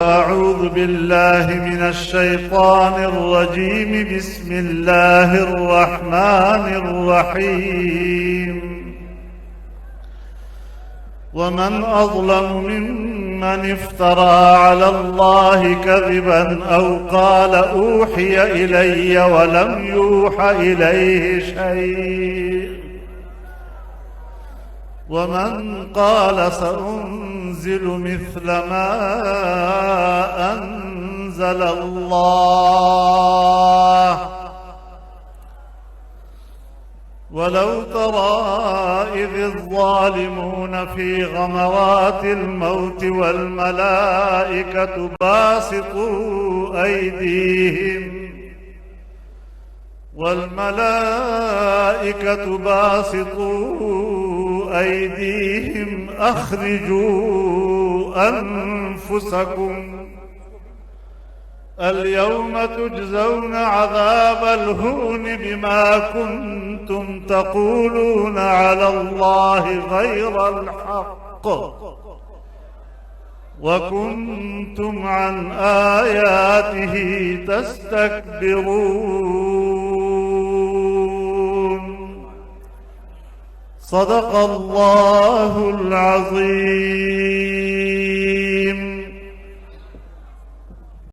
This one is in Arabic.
أعوذ بالله من الشيطان الرجيم. بسم الله الرحمن الرحيم. ومن أظلم ممن افترى على الله كذبا أو قال أوحي إلي ولم يوح إليه شيء ومن قال سأنزل مثل ما أنزل الله. ولو ترى إذ الظالمون في غمرات الموت والملائكة باسطوا أيديهم أخرجوا أنفسكم اليوم تجزون عذاب الهون بما كنتم تقولون على الله غير الحق وكنتم عن آياته تستكبرون. صدق الله العظيم.